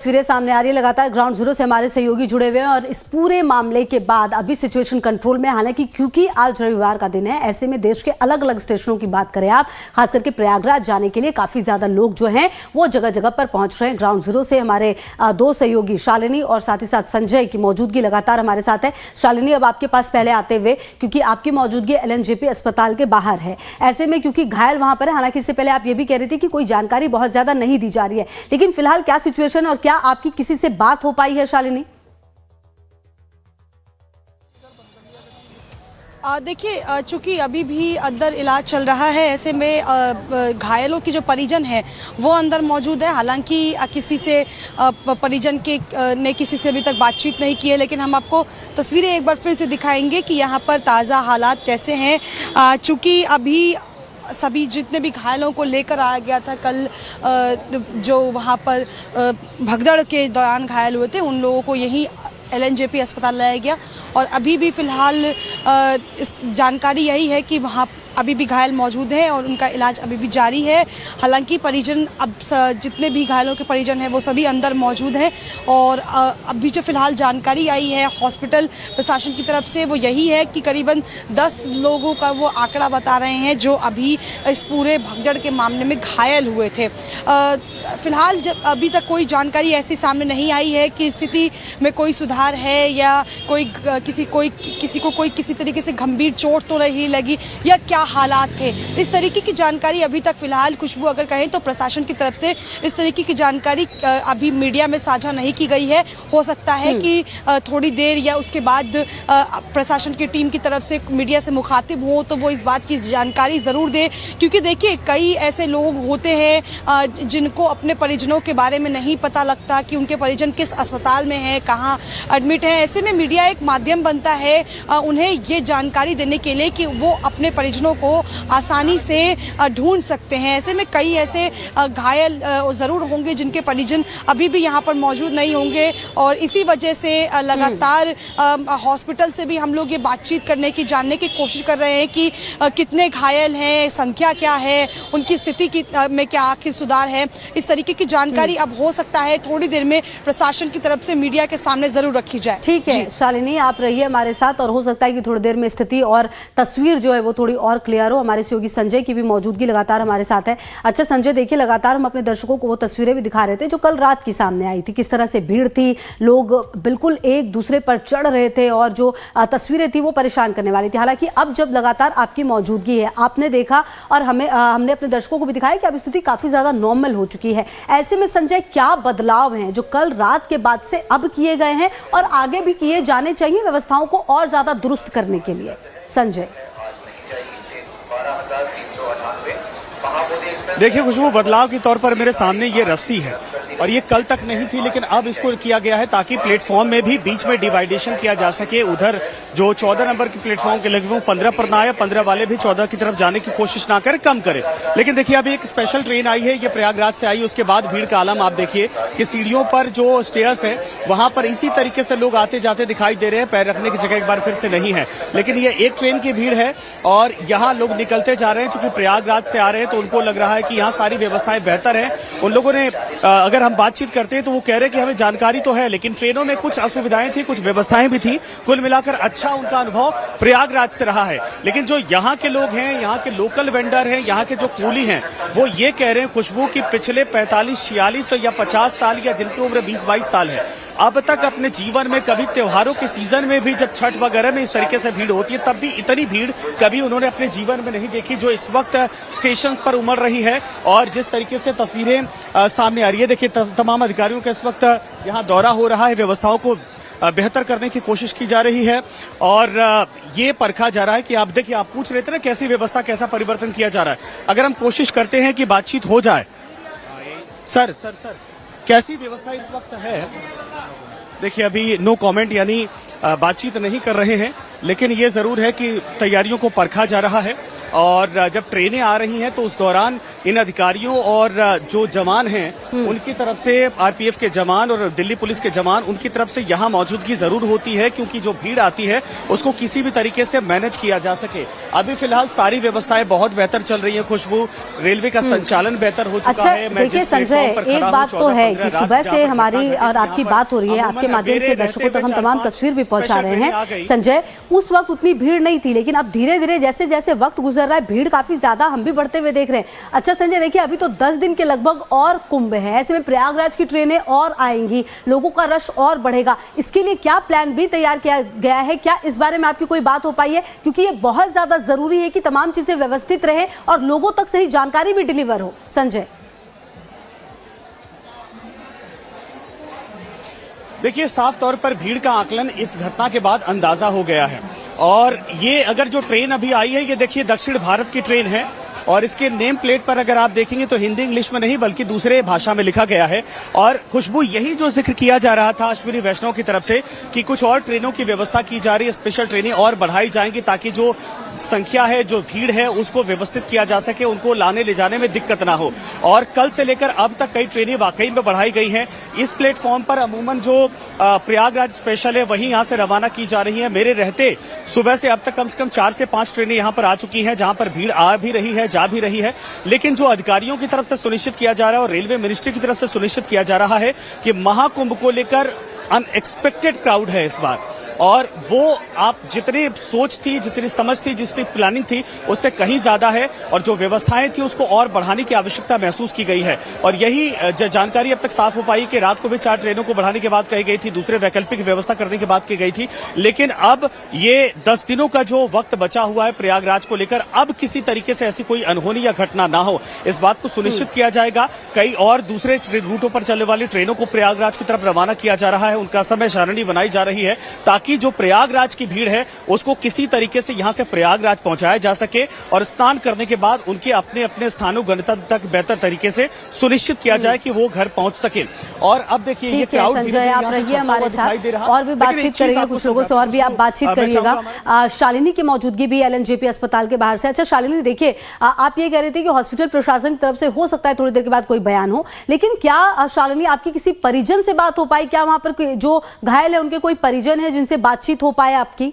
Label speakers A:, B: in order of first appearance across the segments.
A: तस्वीरें सामने आ रही है। लगातार ग्राउंड जीरो से हमारे सहयोगी जुड़े हुए हैं और इस पूरे मामले के बाद अभी सिचुएशन कंट्रोल में, हालांकि क्योंकि आज रविवार का दिन है, ऐसे में देश के अलग अलग स्टेशनों की बात करें आप, खास करके प्रयागराज जाने के लिए काफी ज्यादा लोग जो हैं वो जगह जगह पर पहुंच रहे हैं। ग्राउंड जीरो से हमारे दो सहयोगी शालिनी और साथ ही साथ संजय की मौजूदगी लगातार हमारे साथ है। शालिनी, अब आपके पास पहले आते हुए, क्योंकि आपकी मौजूदगी LNJP अस्पताल के बाहर है, ऐसे में क्योंकि घायल वहां पर है, हालांकि इससे पहले आप ये भी कह रही थी कि कोई जानकारी बहुत ज्यादा नहीं दी जा रही है, लेकिन फिलहाल क्या सिचुएशन और क्या आपकी किसी से बात हो पाई है शालिनी?
B: देखिए, चूंकि अभी भी अंदर इलाज चल रहा है, ऐसे में घायलों की जो परिजन है वो अंदर मौजूद है। हालांकि किसी से परिजन के ने किसी से अभी तक बातचीत नहीं की है, लेकिन हम आपको तस्वीरें एक बार फिर से दिखाएंगे कि यहाँ पर ताज़ा हालात कैसे हैं। चूँकि अभी सभी जितने भी घायलों को लेकर आया गया था कल, जो वहाँ पर भगदड़ के दौरान घायल हुए थे, उन लोगों को यहीं LNJP अस्पताल लाया गया और अभी भी फ़िलहाल इस जानकारी यही है कि वहाँ अभी भी घायल मौजूद हैं और उनका इलाज अभी भी जारी है। हालांकि परिजन, अब जितने भी घायलों के परिजन हैं वो सभी अंदर मौजूद हैं और अभी जो फ़िलहाल जानकारी आई है हॉस्पिटल प्रशासन की तरफ से वो यही है कि करीबन 10 लोगों का वो आंकड़ा बता रहे हैं जो अभी इस पूरे भगदड़ के मामले में घायल हुए थे। फ़िलहाल जब अभी तक कोई जानकारी ऐसी सामने नहीं आई है कि स्थिति में कोई सुधार है या किसी को किसी तरीके से गंभीर चोट तो नहीं लगी या क्या हालात थे। इस तरीके की जानकारी अभी तक फिलहाल, खुशबू अगर कहें तो प्रशासन की तरफ से इस तरीके की जानकारी अभी मीडिया में साझा नहीं की गई है। हो सकता है कि थोड़ी देर या उसके बाद प्रशासन की टीम की तरफ से मीडिया से मुखातिब हो तो वो इस बात की जानकारी ज़रूर दे, क्योंकि देखिए कई ऐसे लोग होते हैं जिनको अपने परिजनों के बारे में नहीं पता लगता कि उनके परिजन किस अस्पताल में हैं, कहाँ एडमिट हैं। ऐसे में मीडिया एक माध्यम बनता है उन्हें ये जानकारी देने के लिए कि वो अपने परिजनों को आसानी से ढूंढ सकते हैं। ऐसे में कई ऐसे घायल ज़रूर होंगे जिनके परिजन अभी भी यहाँ पर मौजूद नहीं होंगे और इसी वजह से लगातार हॉस्पिटल से भी हम लोग ये बातचीत करने की, जानने की कोशिश कर रहे हैं कि कितने घायल हैं, संख्या क्या है, उनकी स्थिति में क्या आखिर सुधार है। इस तरीके की जानकारी अब हो सकता है थोड़ी देर में प्रशासन की तरफ से मीडिया के सामने ज़रूर रखी जाए।
A: ठीक है शालिनी, आप रहिए हमारे साथ और हो सकता है कि थोड़ी देर में स्थिति और तस्वीर जो है वो थोड़ी और क्लियर हो। हमारे सहयोगी संजय की भी मौजूदगी लगातार हमारे साथ है। अच्छा संजय, देखिए लगातार हम अपने दर्शकों को वो तस्वीरें भी दिखा रहे थे जो कल रात की सामने आई थी, किस तरह से भीड़ थी, लोग बिल्कुल एक दूसरे पर चढ़ रहे थे और जो तस्वीरें थी वो परेशान करने वाली थी। हालांकि अब जब लगातार आपकी मौजूदगी है, आपने देखा और हमने अपने दर्शकों को भी दिखाया कि अब स्थिति काफी ज्यादा नॉर्मल हो चुकी है। ऐसे में संजय, क्या बदलाव हैं जो कल रात के बाद से अब किए गए हैं और आगे भी किए जाने चाहिए व्यवस्थाओं को और ज्यादा दुरुस्त करने के लिए? संजय,
C: देखिए खुशबू, बदलाव के तौर पर मेरे सामने ये रस्सी है और ये कल तक नहीं थी, लेकिन अब इसको किया गया है ताकि प्लेटफॉर्म में भी बीच में डिवाइडेशन किया जा सके। उधर जो 14 नंबर के प्लेटफॉर्म के लगे वो 15 पर ना आए, 15 वाले भी 14 की तरफ जाने की कोशिश ना करें, कम करें। लेकिन देखिए अभी एक स्पेशल ट्रेन आई है, ये प्रयागराज से आई, उसके बाद भीड़ का आलम आप देखिए कि सीढ़ियों पर जो स्टेयर्स है वहां पर इसी तरीके से लोग आते जाते दिखाई दे रहे हैं, पैर रखने की जगह एक बार फिर से नहीं है। लेकिन ये एक ट्रेन की भीड़ है और यहाँ लोग निकलते जा रहे हैं। चूंकि प्रयागराज से आ रहे हैं तो उनको लग रहा है कि यहाँ सारी व्यवस्थाएं बेहतर है। उन लोगों ने अगर हम बातचीत करते हैं तो वो कह रहे हैं कि हमें जानकारी तो है, लेकिन ट्रेनों में कुछ असुविधाएं थी, कुछ व्यवस्थाएं भी थी। कुल मिलाकर अच्छा उनका अनुभव प्रयागराज से रहा है। लेकिन जो यहाँ के लोग हैं, यहाँ के लोकल वेंडर हैं, यहाँ के जो कूली हैं, वो ये कह रहे हैं खुशबू कि पिछले 45, 46 या 50 साल या जिनकी उम्र 20-22 साल है, अब तक अपने जीवन में कभी त्योहारों के सीजन में भी जब छठ वगैरह में इस तरीके से भीड़ होती है तब भी इतनी भीड़ कभी उन्होंने अपने जीवन में नहीं देखी जो इस वक्त स्टेशन पर उमड़ रही है। और जिस तरीके से तस्वीरें सामने आ रही है, देखिए तमाम अधिकारियों का इस वक्त यहाँ दौरा हो रहा है, व्यवस्थाओं को बेहतर करने की कोशिश की जा रही है और ये परखा जा रहा है कि आप देखिए, आप पूछ रहे थे ना कैसी व्यवस्था, कैसा परिवर्तन किया जा रहा है। अगर हम कोशिश करते हैं कि बातचीत हो जाए, सर कैसी व्यवस्था इस वक्त है? देखिए अभी नो कमेंट, यानी बातचीत नहीं कर रहे हैं, लेकिन ये जरूर है कि तैयारियों को परखा जा रहा है और जब ट्रेनें आ रही हैं तो उस दौरान इन अधिकारियों और जो जवान हैं उनकी तरफ से आरपीएफ के जवान और दिल्ली पुलिस के जवान उनकी तरफ से यहाँ मौजूदगी जरूर होती है, क्योंकि जो भीड़ आती है उसको किसी भी तरीके से मैनेज किया जा सके। अभी फिलहाल सारी व्यवस्थाएं बहुत बेहतर चल रही है खुशबू, रेलवे का संचालन बेहतर हो चुका
A: अच्छा,
C: है। मैं
A: देखिए
C: जिस
A: संजय,
C: प्लेटफॉर्म पर
A: एक
C: खड़ा हूं,
A: बात तो है कि
C: 14-15
A: सुबह
C: रात
A: से
C: जहां पर
A: हमारी
C: घटना
A: और
C: घटी,
A: आपकी
C: यहाँ
A: बात हो रही है,
C: अमूमन
A: आपके माध्यम से
C: मेरे
A: दर्शकों तक हम
C: रहते
A: तमाम
C: हुए
A: तस्वीर भी
C: 4-5
A: पहुंचा रहे
C: स्पेशल ट्रेनें आ
A: हैं।
C: गई।
A: संजय, उस वक्त उतनी भीड़ नहीं थी, लेकिन अब धीरे धीरे जैसे जैसे वक्त गुजर रहा है भीड़ काफी ज्यादा हम भी बढ़ते हुए देख रहे हैं। अच्छा संजय, देखिए अभी तो 10 दिन के लगभग और कुंभ है, ऐसे में प्रयागराज की ट्रेनें और आएंगी, लोगों का रश और बढ़ेगा। इसके लिए क्या प्लान भी तैयार किया गया है? क्या इस बारे में आपकी कोई बात हो पाई है? क्योंकि ये बहुत ज्यादा जरूरी है कि तमाम चीजें व्यवस्थित रहे और लोगों तक सही जानकारी भी डिलीवर हो। संजय,
C: देखिए साफ तौर पर भीड़ का आकलन इस घटना के बाद अंदाजा हो गया है। और ये अगर जो ट्रेन अभी आई है, ये देखिए दक्षिण भारत की ट्रेन है और इसके नेम प्लेट पर अगर आप देखेंगे तो हिंदी इंग्लिश में नहीं बल्कि दूसरे भाषा में लिखा गया है। और खुशबू, यही जो जिक्र किया जा रहा था अश्विनी वैष्णव की तरफ से कि कुछ और ट्रेनों की व्यवस्था की जा रही है, स्पेशल ट्रेनें और बढ़ाई जाएंगी ताकि जो संख्या है, जो भीड़ है, उसको व्यवस्थित किया जा सके, उनको लाने ले जाने में दिक्कत ना हो। और कल से लेकर अब तक कई ट्रेनें वाकई में बढ़ाई गई हैं। इस प्लेटफॉर्म पर अमूमन जो प्रयागराज स्पेशल है वही यहां से रवाना की जा रही है। मेरे रहते सुबह से अब तक कम से कम 4 से 5 ट्रेनें यहां पर आ चुकी हैं, जहां पर भीड़ आ भी रही है, जा भी रही है। लेकिन जो अधिकारियों की तरफ से सुनिश्चित किया जा रहा है और रेलवे मिनिस्ट्री की तरफ से सुनिश्चित किया जा रहा है कि महाकुंभ को लेकर अनएक्सपेक्टेड क्राउड है इस बार, और वो आप जितनी सोच थी, जितनी समझ थी, जितनी प्लानिंग थी उससे कहीं ज्यादा है। और जो व्यवस्थाएं थी उसको और बढ़ाने की आवश्यकता महसूस की गई है। और यही जानकारी अब तक साफ हो पाई कि रात को भी 4 ट्रेनों को बढ़ाने के बाद कही गई थी, दूसरे वैकल्पिक व्यवस्था करने के बाद की गई थी। लेकिन अब ये 10 दिनों का जो वक्त बचा हुआ है प्रयागराज को लेकर, अब किसी तरीके से ऐसी कोई अनहोनी या घटना ना हो, इस बात को सुनिश्चित किया जाएगा। कई और दूसरे रूटों पर चलने वाली ट्रेनों को प्रयागराज की तरफ रवाना किया जा रहा है, उनका समय सारणी बनाई जा रही है ताकि जो प्रयागराज की भीड़ है उसको किसी तरीके से यहां से प्रयागराज पहुंचाया जा सके और स्नान करने के बाद उनके अपने अपने स्थानों गंतव्य तक बेहतर तरीके से सुनिश्चित किया जाए कि वो घर पहुंच सके। और अब देखिए ये क्राउड
A: संजय, आप रहिए हमारे साथ और भी बातचीत करेंगे कुछ लोगों से, और भी आप बातचीत करिएगा। शालिनी की मौजूदगी भी एलएनजेपी अस्पताल के बाहर से। अच्छा शालिनी, देखिए आप ये कह रहे थे कि हॉस्पिटल प्रशासन की तरफ से हो सकता है थोड़ी देर के बाद कोई बयान हो, लेकिन क्या शालिनी आपकी किसी परिजन से बात हो पाई? क्या वहां पर जो घायल है उनके कोई परिजन है जिनसे बातचीत हो पाए आपकी?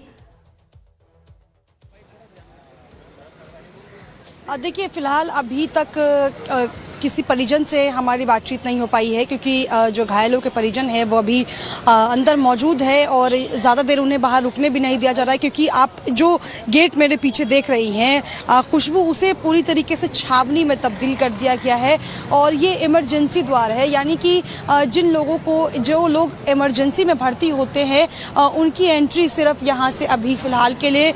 B: देखिए फिलहाल अभी तक किसी परिजन से हमारी बातचीत नहीं हो पाई है, क्योंकि जो घायलों के परिजन हैं वो अभी अंदर मौजूद है और ज़्यादा देर उन्हें बाहर रुकने भी नहीं दिया जा रहा है, क्योंकि आप जो गेट मेरे पीछे देख रही हैं खुशबू, उसे पूरी तरीके से छावनी में तब्दील कर दिया गया है। और ये इमरजेंसी द्वार है, यानी कि जिन लोगों को, जो लोग इमरजेंसी में भर्ती होते हैं उनकी एंट्री सिर्फ यहाँ से अभी फ़िलहाल के लिए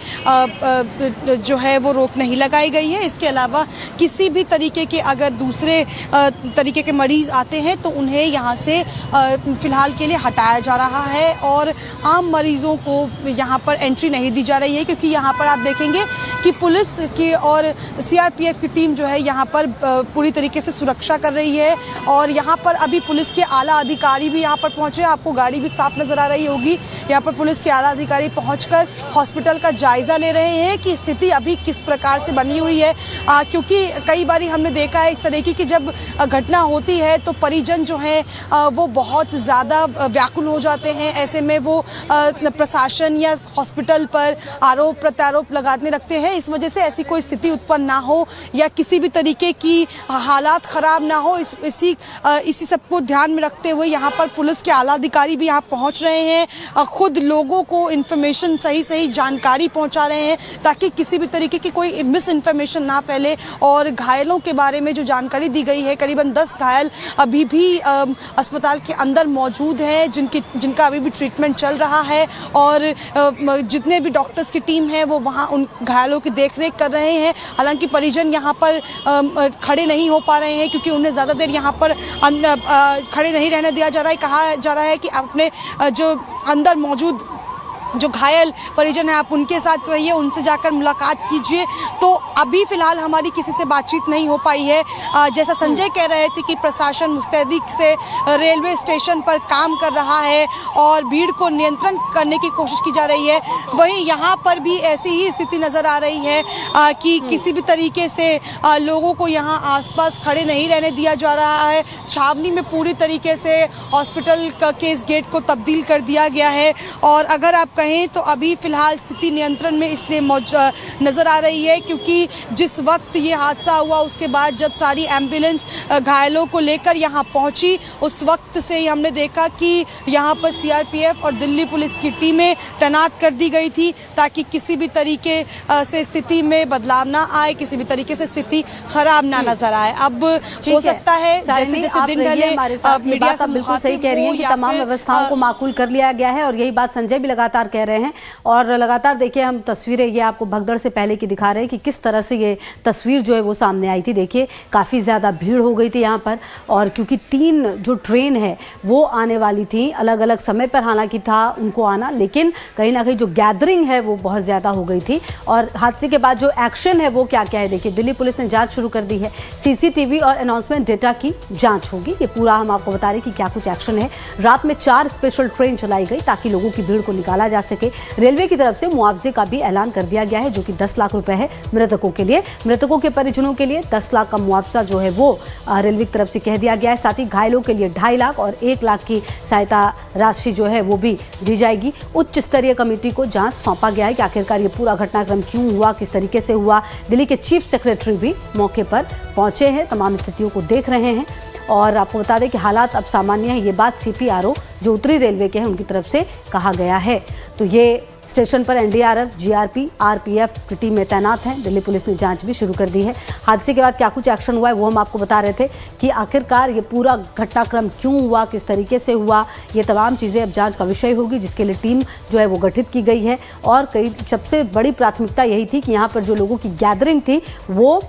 B: जो है वो रोक नहीं लगाई गई है। इसके अलावा किसी भी तरीके के अगर दूसरे तरीके के मरीज आते हैं तो उन्हें यहाँ से फिलहाल के लिए हटाया जा रहा है और आम मरीजों को यहाँ पर एंट्री नहीं दी जा रही है, क्योंकि यहाँ पर आप देखेंगे कि पुलिस की और सीआरपीएफ की टीम जो है यहाँ पर पूरी तरीके से सुरक्षा कर रही है। और यहाँ पर अभी पुलिस के आला अधिकारी भी यहाँ पर पहुँचे, आपको गाड़ी भी साफ नजर आ रही होगी। यहाँ पर पुलिस के आला अधिकारी पहुँचकर हॉस्पिटल का जायजा ले रहे हैं कि स्थिति अभी किस प्रकार से बनी हुई है, क्योंकि कई बार हमने देखा है इस तरीके की जब घटना होती है तो परिजन जो हैं वो बहुत ज़्यादा व्याकुल हो जाते हैं। ऐसे में वो प्रशासन या हॉस्पिटल पर आरोप प्रत्यारोप लगाने लगते हैं। इस वजह से ऐसी कोई स्थिति उत्पन्न ना हो या किसी भी तरीके की हालात ख़राब ना हो, इसी सबको ध्यान में रखते हुए यहाँ पर पुलिस के आला अधिकारी भी यहाँ पहुँच रहे हैं, खुद लोगों को इन्फॉर्मेशन सही जानकारी पहुँचा रहे हैं ताकि किसी भी तरीके की कोई मिस इन्फॉर्मेशन ना फैले। और घायलों के बारे में जो जानकारी दी गई है, करीबन 10 घायल अभी भी अस्पताल के अंदर मौजूद हैं, जिनका अभी भी ट्रीटमेंट चल रहा है। और जितने भी डॉक्टर्स की टीम है वो वहाँ उन घायलों की देखरेख कर रहे हैं। हालांकि परिजन यहाँ पर खड़े नहीं हो पा रहे हैं, क्योंकि उन्हें ज़्यादा देर यहाँ पर खड़े नहीं रहने दिया जा रहा है। कहा जा रहा है कि अपने जो अंदर मौजूद जो घायल परिजन है आप उनके साथ रहिए, उनसे जाकर मुलाकात कीजिए। तो अभी फिलहाल हमारी किसी से बातचीत नहीं हो पाई है। जैसा संजय कह रहे थे कि प्रशासन मुस्तैदी से रेलवे स्टेशन पर काम कर रहा है और भीड़ को नियंत्रण करने की कोशिश की जा रही है, वहीं यहाँ पर भी ऐसी ही स्थिति नज़र आ रही है कि किसी भी तरीके से लोगों को यहाँ आसपास खड़े नहीं रहने दिया जा रहा है। छावनी में पूरी तरीके से हॉस्पिटल के इस गेट को तब्दील कर दिया गया है और अगर आप कहें तो अभी फ़िलहाल स्थिति नियंत्रण में इसलिए नज़र आ रही है क्योंकि जिस वक्त ये हादसा हुआ उसके बाद जब सारी एम्बुलेंस घायलों को लेकर यहाँ पहुँची, उस वक्त से ही हमने देखा कि यहाँ पर सीआरपीएफ और दिल्ली पुलिस की टीमें तैनात कर दी गई थी ताकि किसी भी तरीके से स्थिति में बदलाव ना आए, किसी भी तरीके से स्थिति खराब ना नजर आए। अब हो सकता है जैसे जैसे दिन ढले मीडिया से
A: बिल्कुल सही कह रही है कि तमाम व्यवस्थाओं को माकूल कर लिया गया है और यही बात संजय भी लगातार कह रहे हैं। और लगातार देखिए हम तस्वीरें ये आपको भगदड़ से पहले की दिखा रहे हैं कि किस तरह से ये तस्वीर जो है वो सामने आई थी। देखिए काफ़ी ज़्यादा भीड़ हो गई थी यहाँ पर और क्योंकि 3 जो ट्रेन है वो आने वाली थी अलग अलग समय पर, हालांकि था उनको आना, लेकिन कहीं ना कहीं जो गैदरिंग है वो बहुत ज़्यादा हो गई थी। और हादसे के बाद जो एक्शन है वो क्या क्या है देखिए, दिल्ली पुलिस ने जांच शुरू कर दी है, सीसीटीवी और अनाउंसमेंट डेटा की जांच होगी। ये पूरा हम आपको बता रहे हैं कि क्या कुछ एक्शन है। रात में 4 स्पेशल ट्रेन चलाई गई ताकि लोगों की भीड़ को निकाला जा सके। रेलवे की तरफ से मुआवजे का भी ऐलान कर दिया गया है जो कि 10 लाख रुपए है मृतकों के लिए। मृतकों के परिजनों के लिए 10 लाख का मुआवजा जो है वो रेलवे की तरफ से कह दिया गया है। साथ ही घायलों के लिए 2.5 लाख और 1 लाख की सहायता राशि जो है वो भी दी जाएगी। उच्च स्तरीय कमेटी को जांच सौंपा गया है कि आखिरकार ये पूरा घटनाक्रम क्यों हुआ, किस तरीके से हुआ। दिल्ली के चीफ सेक्रेटरी भी मौके पर पहुंचे हैं, तमाम स्थितियों को देख रहे हैं। और आपको बता दें कि हालात अब सामान्य है, ये बात सीपीआरओ जो उत्तरी रेलवे के हैं उनकी तरफ से कहा गया है। तो ये स्टेशन पर एनडीआरएफ, जीआरपी, आरपीएफ की टीमें तैनात हैं। दिल्ली पुलिस ने जांच भी शुरू कर दी है। हादसे के बाद क्या कुछ एक्शन हुआ है वो हम आपको बता रहे थे कि आखिरकार ये पूरा घटनाक्रम क्यों हुआ, किस तरीके से हुआ, ये तमाम चीज़ें अब जांच का विषय होगी, जिसके लिए टीम जो है वो गठित की गई है। और कई सबसे बड़ी प्राथमिकता यही थी कि यहाँ पर जो लोगों की गैदरिंग थी वो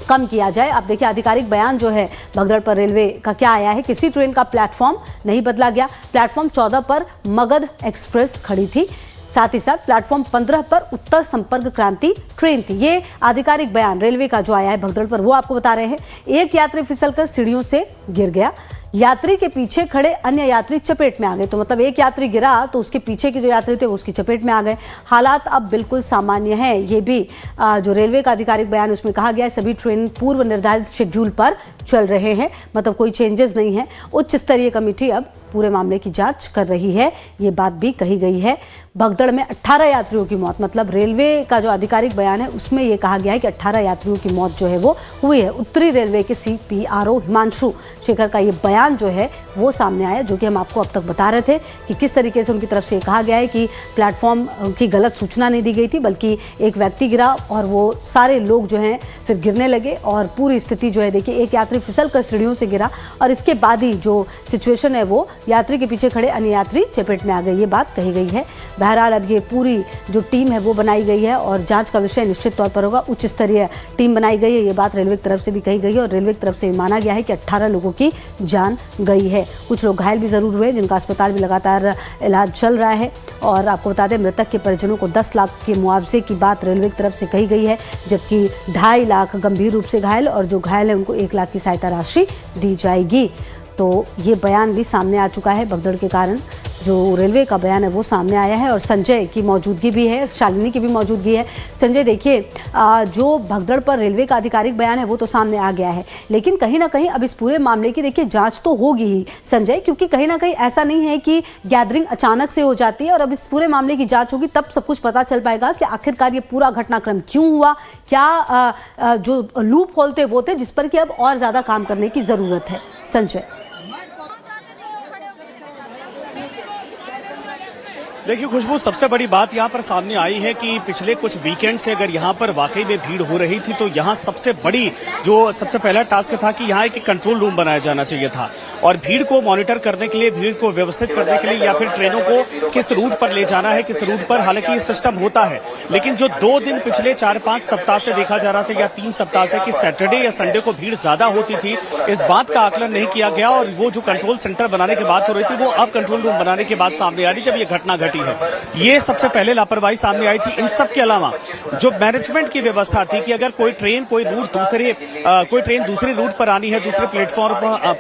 A: कम किया जाए। अब देखिए आधिकारिक बयान जो है भगदड़ पर रेलवे का क्या आया है। किसी ट्रेन का प्लेटफॉर्म नहीं बदला गया। प्लेटफॉर्म 14 पर मगध एक्सप्रेस खड़ी थी, साथ ही साथ प्लेटफॉर्म 15 पर उत्तर संपर्क क्रांति ट्रेन थी। ये आधिकारिक बयान रेलवे का जो आया है भगदड़ पर वो आपको बता रहे हैं। एक यात्री फिसलकर सीढ़ियों से गिर गया, यात्री के पीछे खड़े अन्य यात्री चपेट में आ गए। तो मतलब एक यात्री गिरा तो उसके पीछे के जो यात्री थे वो उसकी चपेट में आ गए। हालात अब बिल्कुल सामान्य हैं। ये भी जो रेलवे का आधिकारिक बयान उसमें कहा गया है सभी ट्रेन पूर्व निर्धारित शेड्यूल पर चल रहे हैं, मतलब कोई चेंजेस नहीं है। उच्च स्तरीय कमेटी अब पूरे मामले की जांच कर रही है, ये बात भी कही गई है। भगदड़ में 18 यात्रियों की मौत, मतलब रेलवे का जो आधिकारिक बयान है उसमें ये कहा गया है कि 18 यात्रियों की मौत जो है वो हुई है। उत्तरी रेलवे के सीपीआरओ हिमांशु शेखर का ये बयान जो है वो सामने आया, जो कि हम आपको अब तक बता रहे थे कि किस तरीके से उनकी तरफ से ये कहा गया है कि प्लेटफॉर्म की गलत सूचना नहीं दी गई थी, बल्कि एक व्यक्ति गिरा और वो सारे लोग जो हैं फिर गिरने लगे और पूरी स्थिति जो है देखिए एक यात्री फिसल कर सीढ़ियों से गिरा और इसके बाद ही जो सिचुएशन है वो यात्री के पीछे खड़े अन्य यात्री चपेट में आ गए, ये बात कही गई है। बहरहाल अब ये पूरी जो टीम है वो बनाई गई है और जांच का विषय निश्चित तौर पर होगा। उच्च स्तरीय टीम बनाई गई है, ये बात रेलवे की तरफ से भी कही गई है और रेलवे की तरफ से माना गया है कि 18 लोगों की जान गई है। कुछ लोग घायल भी जरूर हुए जिनका अस्पताल भी लगातार इलाज चल रहा है। और आपको बता दें मृतक के परिजनों को 10 लाख के मुआवजे की बात रेलवे की तरफ से कही गई है, जबकि 2.5 लाख गंभीर रूप से घायल और जो घायल है उनको 1 लाख की सहायता राशि दी जाएगी। तो ये बयान भी सामने आ चुका है। भगदड़ के कारण जो रेलवे का बयान है वो सामने आया है और संजय की मौजूदगी भी है, शालिनी की भी मौजूदगी है। संजय देखिए जो भगदड़ पर रेलवे का आधिकारिक बयान है वो तो सामने आ गया है, लेकिन कहीं ना कहीं अब इस पूरे मामले की देखिए जांच तो होगी ही संजय, क्योंकि कहीं ना कहीं ऐसा नहीं है कि गैदरिंग अचानक से हो जाती है और अब इस पूरे मामले की जाँच होगी तब सब कुछ पता चल पाएगा कि आखिरकार ये पूरा घटनाक्रम क्यों हुआ, क्या जो लूप होल थे वो थे जिस पर कि अब और ज़्यादा काम करने की ज़रूरत है। संजय
C: देखिए खुशबू, सबसे बड़ी बात यहाँ पर सामने आई है कि पिछले कुछ वीकेंड से अगर यहाँ पर वाकई में भीड़ हो रही थी तो यहाँ सबसे पहला टास्क था कि यहाँ एक कंट्रोल रूम बनाया जाना चाहिए था और भीड़ को मॉनिटर करने के लिए, भीड़ को व्यवस्थित करने के लिए या फिर ट्रेनों को किस रूट पर ले जाना है, किस रूट पर, हालांकि ये सिस्टम होता है। लेकिन जो 2 दिन पिछले 4-5 सप्ताह से देखा जा रहा था या 3 सप्ताह से कि सैटरडे या संडे को भीड़ ज्यादा होती थी, इस बात का आकलन नहीं किया गया और वो जो कंट्रोल सेंटर बनाने की बात हो रही थी वो अब कंट्रोल रूम बनाने के बाद सामने आ रही जब ये घटना घटी। होती है। ये सबसे पहले लापरवाही सामने आई थी। इन सब के अलावा जो मैनेजमेंट की व्यवस्था थी कि अगर कोई ट्रेन दूसरे रूट पर आनी है, दूसरे प्लेटफॉर्म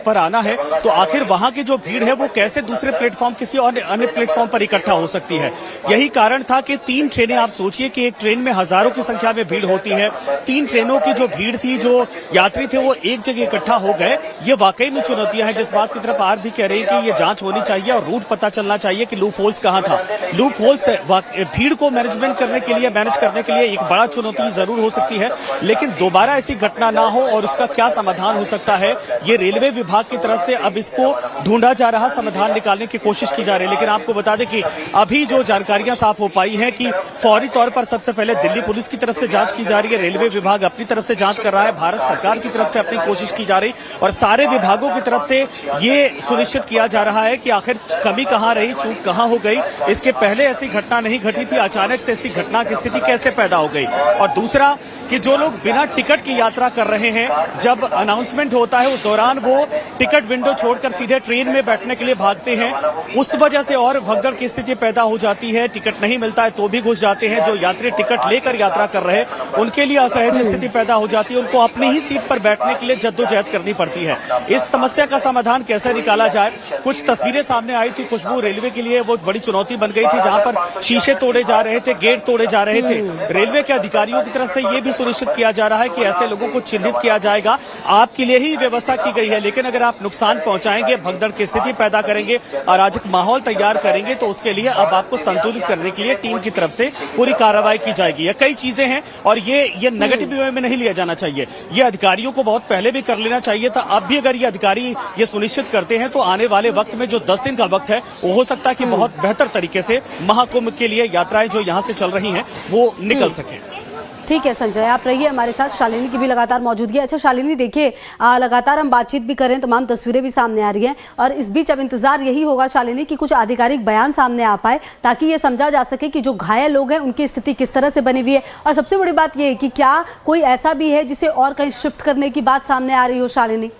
C: पर आना है, तो आखिर वहां की जो भीड़ है वो कैसे दूसरे प्लेटफॉर्म किसी और अन्य प्लेटफॉर्म पर इकट्ठा हो सकती है। यही कारण था कि 3 ट्रेनें, आप सोचिए कि एक ट्रेन में हजारों की संख्या में भीड़ होती है, 3 ट्रेनों की जो भीड़ थी, जो यात्री थे वो एक जगह इकट्ठा हो गए। ये वाकई में चुनौतियां हैं, जिस बात की तरफ आप भी कह रहे हैं कि ये जांच होनी चाहिए और रूट पता चलना चाहिए कि लूप होल्स कहां था। लूप होल्स भीड़ को मैनेज करने के लिए एक बड़ा चुनौती जरूर हो सकती है, लेकिन दोबारा ऐसी घटना ना हो और उसका क्या समाधान हो सकता है, ये रेलवे विभाग की तरफ से अब इसको ढूंढा जा रहा, समाधान निकालने की कोशिश की जा रही है। लेकिन आपको बता दें कि अभी जो जानकारियां साफ हो पाई हैं कि फौरी तौर पर सबसे पहले दिल्ली पुलिस की तरफ से जांच की जा रही है, रेलवे विभाग अपनी तरफ से जांच कर रहा है, भारत सरकार की तरफ से अपनी कोशिश की जा रही और सारे विभागों की तरफ से ये सुनिश्चित किया जा रहा है कि आखिर कमी कहां रही, चूक कहां हो गई। इसके पहले ऐसी घटना नहीं घटी थी, अचानक से ऐसी घटना की स्थिति कैसे पैदा हो गई। और दूसरा कि जो लोग बिना टिकट की यात्रा कर रहे हैं, जब अनाउंसमेंट होता है उस दौरान वो टिकट विंडो छोड़कर सीधे ट्रेन में बैठने के लिए भागते हैं, उस वजह से और भगदड़ की स्थिति पैदा हो जाती है। टिकट नहीं मिलता है तो भी घुस जाते हैं। जो यात्री टिकट लेकर यात्रा कर रहे हैं उनके लिए असहज स्थिति पैदा हो जाती है, उनको अपनी ही सीट पर बैठने के लिए जद्दोजहद करनी पड़ती है। इस समस्या का समाधान कैसे निकाला जाए, कुछ तस्वीरें सामने आई थी खुशबू, रेलवे के लिए वो बड़ी चुनौती बन गई थी, जहां पर शीशे तोड़े जा रहे थे, गेट तोड़े जा रहे थे। रेलवे के अधिकारियों की तरफ से ये भी सुनिश्चित किया जा रहा है कि ऐसे लोगों को चिन्हित किया जाएगा, आपके लिए ही व्यवस्था की गई है, लेकिन अगर आप नुकसान पहुंचाएंगे, भगदड़ की स्थिति पैदा करेंगे, अराजक माहौल तैयार करेंगे, तो उसके लिए अब आपको संतुलित करने के लिए टीम की तरफ से पूरी कार्रवाई की जाएगी। ये कई चीजें हैं और ये नेगेटिव वे में नहीं लिया जाना चाहिए। ये अधिकारियों को बहुत पहले भी कर लेना चाहिए था। अब भी अगर ये अधिकारी ये सुनिश्चित करते हैं तो आने वाले वक्त में जो 10 दिन का वक्त है वो हो सकता है कि बहुत बेहतर तरीके से महाकुंभ के लिए यात्राएं जो यहां से चल रही हैं वो निकल सकें।
A: ठीक है संजय, आप रहिए हमारे साथ। शालिनी की भी लगातार मौजूदगी है। अच्छा शालिनी, देखिए लगातार हम बातचीत भी कर रहे हैं, तमाम तस्वीरें भी सामने आ रही हैं और इस बीच अब इंतजार यही होगा शालिनी कि कुछ आधिकारिक बयान सामने आ पाए ताकि ये समझा जा सके कि जो घायल लोग हैं उनकी स्थिति किस तरह से बनी हुई है। और सबसे बड़ी बात ये है कि क्या कोई ऐसा भी है जिसे और कहीं शिफ्ट करने की बात सामने आ रही हो शालिनी?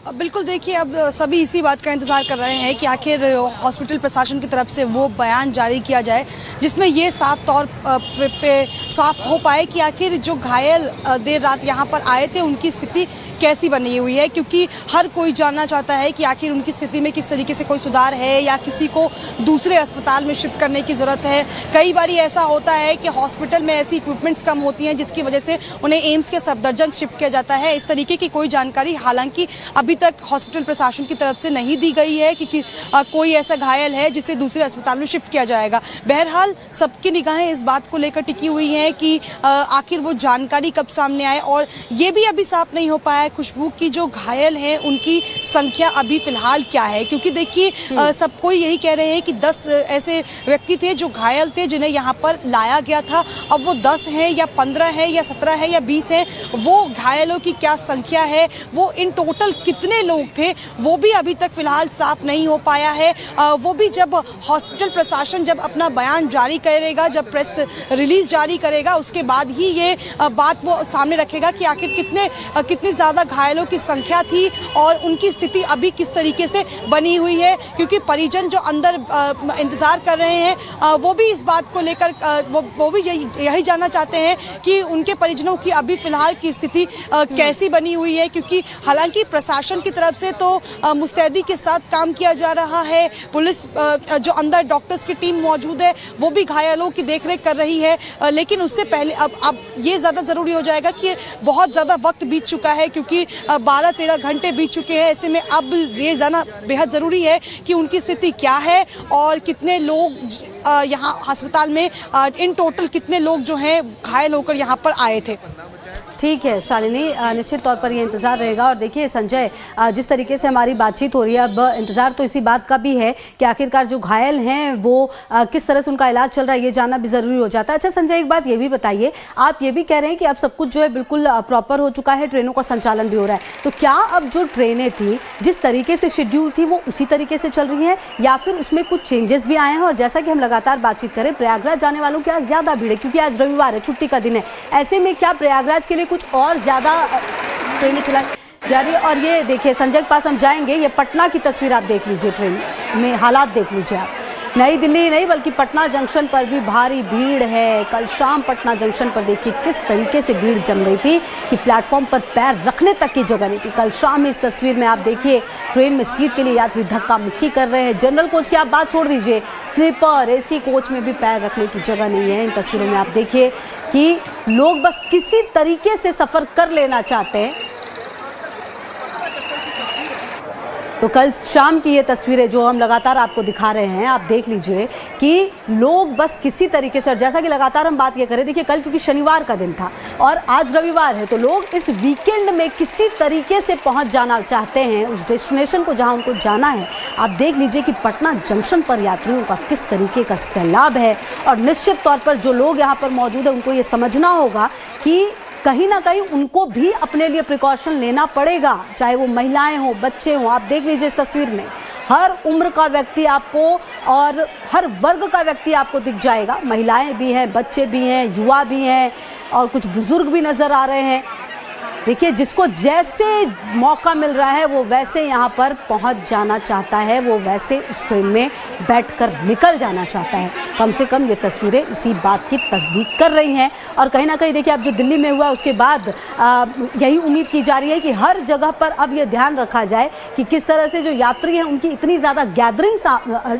B: बिल्कुल, देखिए अब सभी इसी बात का इंतज़ार कर रहे हैं कि आखिर हॉस्पिटल प्रशासन की तरफ से वो बयान जारी किया जाए जिसमें ये साफ तौर पे साफ हो पाए कि आखिर जो घायल देर रात यहाँ पर आए थे उनकी स्थिति कैसी बनी हुई है, क्योंकि हर कोई जानना चाहता है कि आखिर उनकी स्थिति में किस तरीके से कोई सुधार है या किसी को दूसरे अस्पताल में शिफ्ट करने की ज़रूरत है। कई बार ऐसा होता है कि हॉस्पिटल में ऐसी इक्विपमेंट्स कम होती हैं जिसकी वजह से उन्हें एम्स के सफदरजंग शिफ्ट किया जाता है। इस तरीके की कोई जानकारी हालांकि अभी तक हॉस्पिटल प्रशासन की तरफ से नहीं दी गई है कि कोई ऐसा घायल है जिसे दूसरे अस्पताल में शिफ्ट किया जाएगा। बहरहाल सबकी निगाहें इस बात को लेकर टिकी हुई हैं कि आखिर वो जानकारी कब सामने आए, और ये भी अभी साफ नहीं हो पाया है खुशबू की जो घायल हैं उनकी संख्या अभी फिलहाल क्या है, क्योंकि देखिए सब कोई यही कह रहे हैं कि 10 ऐसे व्यक्ति थे जो घायल थे जिन्हें यहाँ पर लाया गया था। अब वो 10 हैं या 15 है या 17 है या 20 हैं, वो घायलों की क्या संख्या है, वो इन टोटल कितने लोग थे, वो भी अभी तक फिलहाल साफ नहीं हो पाया है। वो भी जब हॉस्पिटल प्रशासन जब अपना बयान जारी करेगा, जब प्रेस रिलीज जारी करेगा, उसके बाद ही ये बात वो सामने रखेगा कि आखिर कितनी ज़्यादा घायलों की संख्या थी और उनकी स्थिति अभी किस तरीके से बनी हुई है। क्योंकि परिजन जो अंदर इंतज़ार कर रहे हैं वो भी इस बात को लेकर वो भी यही जानना चाहते हैं कि उनके परिजनों की अभी फिलहाल की स्थिति कैसी बनी हुई है, क्योंकि हालांकि प्रशासन की तरफ से तो मुस्तैदी के साथ काम किया जा रहा है। पुलिस जो अंदर डॉक्टर्स की टीम मौजूद है वो भी घायलों की देखरेख कर रही है, लेकिन उससे पहले अब ये ज़्यादा ज़रूरी हो जाएगा कि बहुत ज़्यादा वक्त बीत चुका है, क्योंकि 12-13 घंटे बीत चुके हैं। ऐसे में अब ये जाना बेहद ज़रूरी है कि उनकी स्थिति क्या है और कितने लोग यहाँ अस्पताल में इन टोटल कितने लोग जो हैं घायल होकर यहाँ पर आए थे।
A: ठीक है शालिनी, निश्चित तौर पर ये इंतज़ार रहेगा। और देखिए संजय, जिस तरीके से हमारी बातचीत हो रही है, अब इंतज़ार तो इसी बात का भी है कि आखिरकार जो घायल हैं वो किस तरह से उनका इलाज चल रहा है, ये जानना भी ज़रूरी हो जाता है। अच्छा संजय, एक बात ये भी बताइए, आप ये भी कह रहे हैं कि अब सब कुछ जो है बिल्कुल प्रॉपर हो चुका है, ट्रेनों का संचालन भी हो रहा है, तो क्या अब जो ट्रेनें थी जिस तरीके से शेड्यूल थी वो उसी तरीके से चल रही हैं या फिर उसमें कुछ चेंजेस भी आए हैं? और जैसा कि हम लगातार बातचीत करें, प्रयागराज जाने वालों की आज ज़्यादा भीड़ है क्योंकि आज रविवार है, छुट्टी का दिन है। ऐसे में क्या प्रयागराज के लिए कुछ और ज़्यादा ट्रेनें चलाएं? जारी। और ये देखिए संजय के पास हम जाएंगे, ये पटना की तस्वीर आप देख लीजिए, ट्रेन में हालात देख लीजिए आप। नई दिल्ली नहीं बल्कि पटना जंक्शन पर भी भारी भीड़ है। कल शाम पटना जंक्शन पर देखिए किस तरीके से भीड़ जम रही थी कि प्लेटफॉर्म पर पैर रखने तक की जगह नहीं थी। कल शाम इस तस्वीर में आप देखिए ट्रेन में सीट के लिए यात्री धक्का मुक्की कर रहे हैं। जनरल कोच की आप बात छोड़ दीजिए, स्लीपर एसी कोच में भी पैर रखने की जगह नहीं है। इन तस्वीरों में आप देखिए कि लोग बस किसी तरीके से सफ़र कर लेना चाहते हैं। तो कल शाम की ये तस्वीरें जो हम लगातार आपको दिखा रहे हैं, आप देख लीजिए कि लोग बस किसी तरीके से, और जैसा कि लगातार हम बात ये करें, देखिए कल क्योंकि शनिवार का दिन था और आज रविवार है, तो लोग इस वीकेंड में किसी तरीके से पहुंच जाना चाहते हैं उस डेस्टिनेशन को जहां उनको जाना है। आप देख लीजिए कि पटना जंक्शन पर यात्रियों का किस तरीके का सैलाब है। और निश्चित तौर पर जो लोग यहाँ पर मौजूद हैं उनको ये समझना होगा कि कहीं ना कहीं उनको भी अपने लिए प्रिकॉशन लेना पड़ेगा, चाहे वो महिलाएं हों, बच्चे हों। आप देख लीजिए इस तस्वीर में हर उम्र का व्यक्ति आपको और हर वर्ग का व्यक्ति आपको दिख जाएगा। महिलाएं भी हैं, बच्चे भी हैं, युवा भी हैं और कुछ बुजुर्ग भी नज़र आ रहे हैं। देखिए जिसको जैसे मौका मिल रहा है वो वैसे यहाँ पर पहुँच जाना चाहता है, वो वैसे इस ट्रेन में बैठकर निकल जाना चाहता है। कम से कम ये तस्वीरें इसी बात की तस्दीक कर रही हैं। और कहीं ना कहीं देखिए अब जो दिल्ली में हुआ उसके बाद यही उम्मीद की जा रही है कि हर जगह पर अब ये ध्यान रखा जाए कि किस तरह से जो यात्री हैं उनकी इतनी ज़्यादा गैदरिंग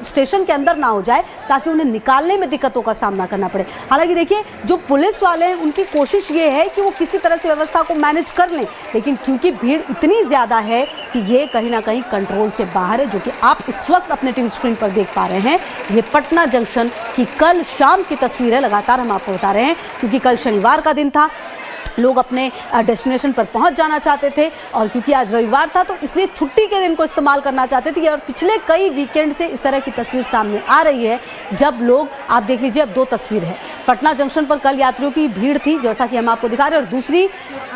A: स्टेशन के अंदर ना हो जाए ताकि उन्हें निकालने में दिक्कतों का सामना करना पड़े। हालांकि देखिए जो पुलिस वाले हैं उनकी कोशिश ये है कि वो किसी तरह से व्यवस्था को मैनेज कर लें, लेकिन क्योंकि भीड़ इतनी ज़्यादा है कि ये कहीं ना कहीं कंट्रोल से बाहर है, जो कि आप इस वक्त अपने टीवी स्क्रीन पर देख पा रहे हैं। ये पटना जंक्शन की कल शाम की तस्वीर है, लगातार हम आपको बता रहे हैं क्योंकि कल शनिवार का दिन था, लोग अपने डेस्टिनेशन पर पहुंच जाना चाहते थे और क्योंकि आज रविवार था तो इसलिए छुट्टी के दिन को इस्तेमाल करना चाहते थे। और पिछले कई वीकेंड से इस तरह की तस्वीर सामने आ रही है जब लोग, आप देख लीजिए अब दो तस्वीर है, पटना जंक्शन पर कल यात्रियों की भीड़ थी जैसा कि हम आपको दिखा रहे हैं, और दूसरी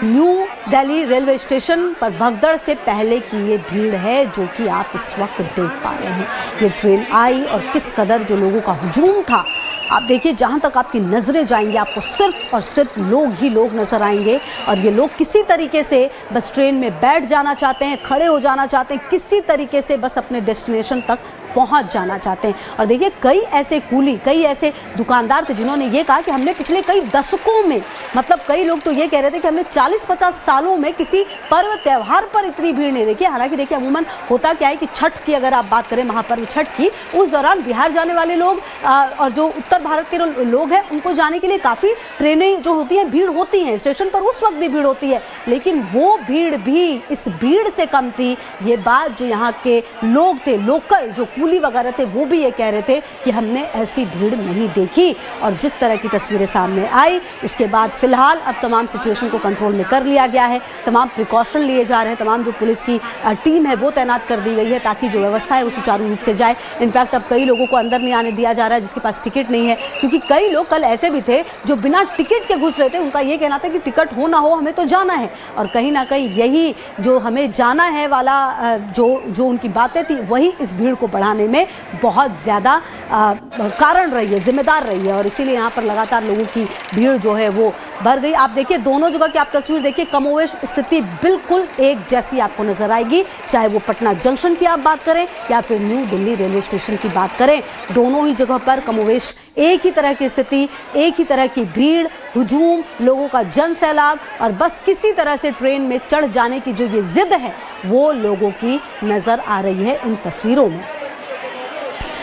A: न्यू दिल्ली रेलवे स्टेशन पर भगदड़ से पहले की ये भीड़ है जो कि आप इस वक्त देख पा रहे हैं। ये ट्रेन आई और किस कदर जो लोगों का हुजूम था, आप देखिए जहाँ तक आपकी नज़रें जाएंगी आपको सिर्फ और सिर्फ लोग ही लोग नज़र आएंगे। और ये लोग किसी तरीके से बस ट्रेन में बैठ जाना चाहते हैं, खड़े हो जाना चाहते हैं, किसी तरीके से बस अपने डेस्टिनेशन तक पहुंच जाना चाहते हैं। और देखिए कई ऐसे कूली, कई ऐसे दुकानदार थे जिन्होंने ये कहा कि हमने पिछले कई दशकों में, मतलब कई लोग तो ये कह रहे थे कि हमने 40-50 सालों में किसी पर्व त्यौहार पर इतनी भीड़ नहीं देखी। हालांकि देखिए अमूमन होता क्या है कि छठ की अगर आप बात करें, महापर्व छठ की, उस दौरान बिहार जाने वाले लोग और जो उत्तर भारत के लोग हैं उनको जाने के लिए काफ़ी ट्रेनें जो होती हैं भीड़ होती हैं, स्टेशन पर उस वक्त भी भीड़ होती है, लेकिन वो भीड़ भी इस भीड़ से कम थी। ये बात जो यहाँ के लोग थे, लोकल जो कूली वगैरह थे, वो भी ये कह रहे थे कि हमने ऐसी भीड़ नहीं देखी। और जिस तरह की तस्वीरें सामने आई उसके बाद फिलहाल अब तमाम सिचुएशन को कंट्रोल में कर लिया गया है, तमाम प्रिकॉशन लिए जा रहे हैं, तमाम जो पुलिस की टीम है वो तैनात कर दी गई है ताकि जो व्यवस्था है वो सुचारू रूप से जाए। इनफैक्ट अब कई लोगों को अंदर नहीं आने दिया जा रहा है जिसके पास टिकट नहीं है, क्योंकि कई लोग कल ऐसे भी थे जो बिना टिकट के घुस रहे थे। उनका ये कहना था कि टिकट हो ना हो हमें तो जाना है। और कहीं ना कहीं यही जो हमें जाना है वाला जो उनकी बातें थी वही इस भीड़ को बढ़ाने में बहुत ज़्यादा कारण रही है, जिम्मेदार रही है। और इसीलिए यहाँ पर लगातार लोगों की भीड़ जो है वो बढ़ गई। आप देखिए दोनों जगह की आप तस्वीर देखिए, कमोवेश स्थिति बिल्कुल एक जैसी आपको नजर आएगी, चाहे वो पटना जंक्शन की आप बात करें या फिर न्यू दिल्ली रेलवे स्टेशन की बात करें। दोनों ही जगह पर कमोवेश एक ही तरह की स्थिति, एक ही तरह की भीड़, हुजूम, लोगों का जन सैलाब और बस किसी तरह से ट्रेन में चढ़ जाने की जो ये जिद है वो लोगों की नज़र आ रही है इन तस्वीरों में।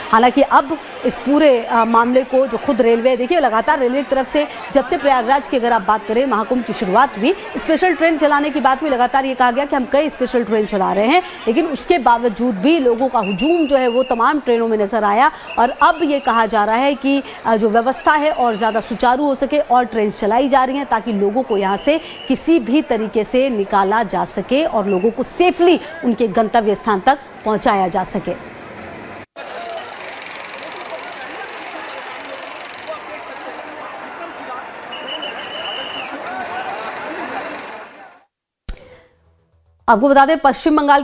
A: हालांकि अब इस पूरे मामले को जो खुद रेलवे, देखिए लगातार रेलवे की तरफ से जब से प्रयागराज की अगर आप बात करें, महाकुंभ की शुरुआत हुई, स्पेशल ट्रेन चलाने की बात हुई, लगातार ये कहा गया कि हम कई स्पेशल ट्रेन चला रहे हैं, लेकिन उसके बावजूद भी लोगों का हुजूम जो है वो तमाम ट्रेनों में नजर आया। और अब ये कहा जा रहा है कि जो व्यवस्था है और ज़्यादा सुचारू हो सके और ट्रेन चलाई जा रही हैं ताकि लोगों को यहाँ से किसी भी तरीके से निकाला जा सके और लोगों को सेफली उनके गंतव्य स्थान तक पहुँचाया जा सके। आपको बता दें पश्चिम बंगाल